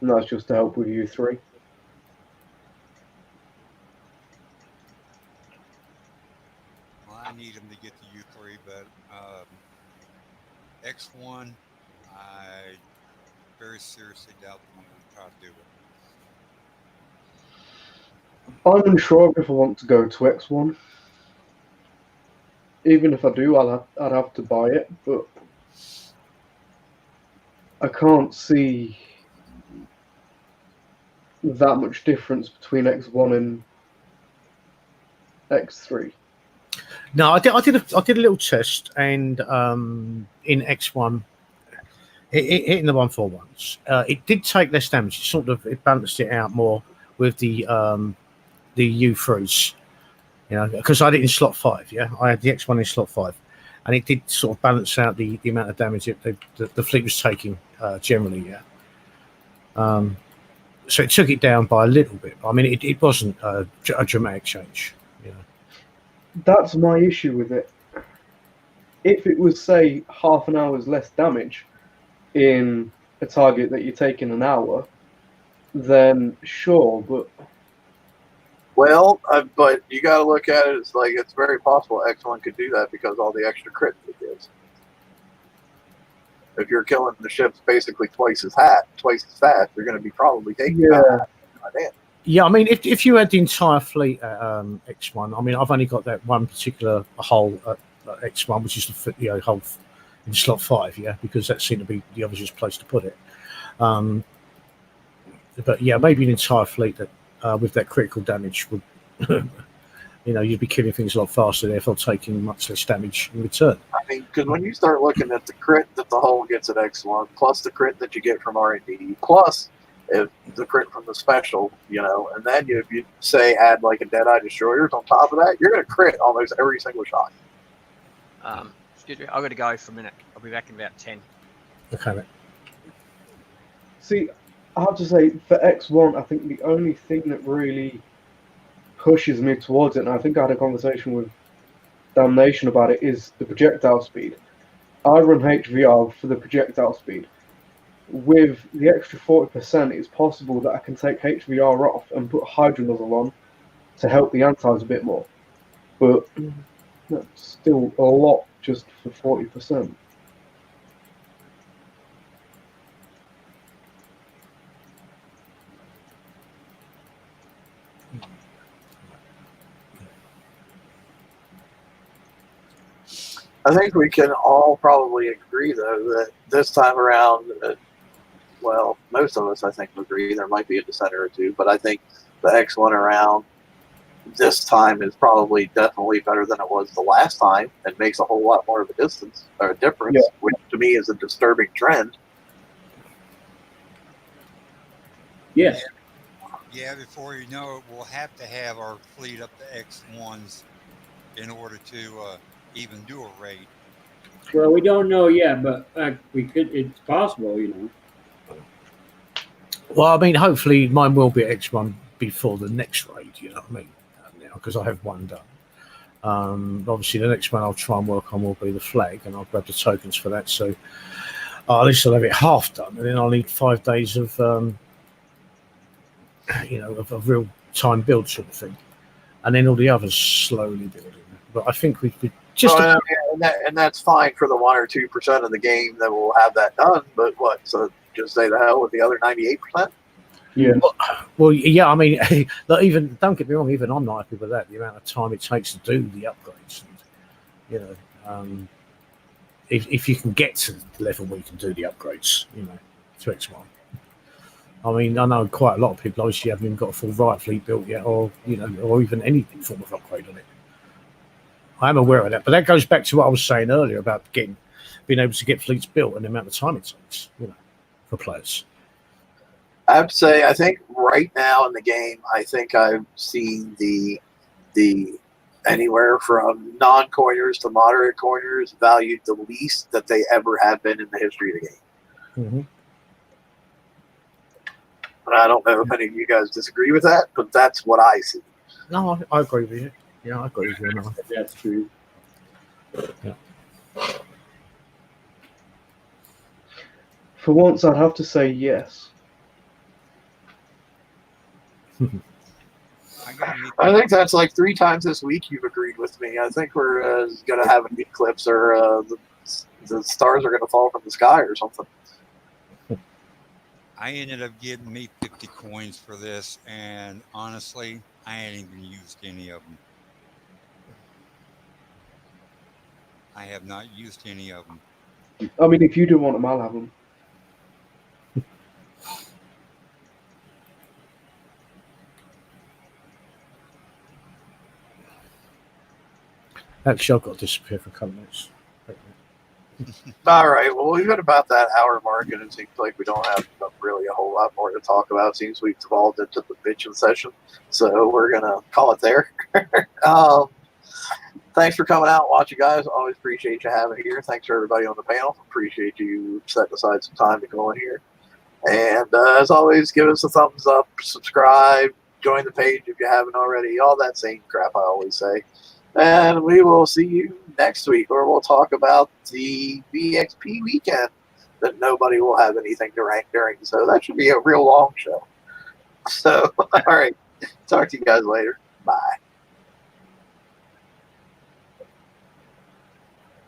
And that's just to help with U3. Well, I need them to get to U3, but X1, I very seriously doubt I'm going to try to do it. I'm unsure if I want to go to X1. Even if I do, I'd have to buy it, but I can't see that much difference between X1 and X3. No, I did a little test, and in X1, hitting the 141s, it did take less damage. It balanced it out more with the U3s. Because I had it in slot 5, I had the X1 in slot 5, and it did sort of balance out the amount of damage the fleet was taking generally, So it took it down by a little bit. I mean, it wasn't a dramatic change. You know. That's my issue with it. If it was, say, half an hour's less damage in a target that you take in an hour, then sure, but Well, but you got to look at it. It's like it's very possible X1 could do that because all the extra crit it gives. If you're killing the ships basically twice as fast, you're going to be probably taking about damage. Yeah, I mean, if you had the entire fleet at X1, I mean, I've only got that one particular hull at X1, which is the hull in slot 5, yeah, because that seemed to be the obvious place to put it. But yeah, maybe an entire fleet that with that critical damage would, you'd be killing things a lot faster, therefore taking much less damage in return. I mean, because when you start looking at the crit that the hull gets at X1, plus the crit that you get from R&D, plus if the crit from the special, and then if you say add like a Deadeye Destroyers on top of that, you're going to crit almost every single shot. Excuse me, I've got to go for a minute. I'll be back in about 10. Okay. See, I have to say, for X1, I think the only thing that really pushes me towards it, and I think I had a conversation with Damnation about it, is the projectile speed. I run HVR for the projectile speed. With the extra 40%, it's possible that I can take HVR off and put Hydra Nozzle on to help the antis a bit more. But that's still a lot just for 40%. I think we can all probably agree, though, that this time around, well, most of us, I think, agree. There might be a dissenter or two, but I think the X1 around this time is probably definitely better than it was the last time. It makes a whole lot more of a difference, which to me is a disturbing trend. Yes. Yeah, before you know it, we'll have to have our fleet up to X1s in order to even do a raid. Well, we don't know yet, but we could. It's possible, Well, I mean, hopefully mine will be at X1 before the next raid, you know what I mean? Because I have one done. Obviously, the next one I'll try and work on will be the flag, and I'll grab the tokens for that. So at least I'll have it half done, and then I'll need 5 days of, of a real time build sort of thing, and then all the others slowly building. But I think we just. Well, and that's fine for the 1 or 2% of the game that will have that done. But what? So just say the hell with the other 98%. Yeah. Well, yeah. I mean, even don't get me wrong. Even I'm not happy with that. The amount of time it takes to do the upgrades. And, if you can get to the level where you can do the upgrades, to X1. I mean, I know quite a lot of people obviously haven't even got a full riot fleet built yet, or or even any form of upgrade on it. I am aware of that, but that goes back to what I was saying earlier about being able to get fleets built and the amount of time it takes, for players. I have to say, I think right now in the game, I think I've seen the anywhere from non-coiners to moderate coiners valued the least that they ever have been in the history of the game. Mm-hmm. And I don't know if any of you guys disagree with that, but that's what I see. No, I agree with you. Yeah, I agree with you. No. That's true. Yeah. For once, I'd have to say yes. I think that's like 3 times this week you've agreed with me. I think we're going to have an eclipse, or the stars are going to fall from the sky or something. I ended up getting me 50 coins for this, and honestly, I ain't even used any of them. I have not used any of them. I mean, if you do want them, I'll have them. Actually, I've got to disappear for a couple minutes. All right. Well, we've got about that hour mark, and it seems like we don't have really a whole lot more to talk about. It seems we've evolved into the bitching session, so we're going to call it there. Thanks for coming out and watching, guys. Always appreciate you having here. Thanks for everybody on the panel. Appreciate you setting aside some time to go in here. And as always, give us a thumbs up, subscribe, join the page if you haven't already. All that same crap I always say. And we will see you next week, where we'll talk about the VXP weekend that nobody will have anything to rank during. So that should be a real long show. So, all right. Talk to you guys later.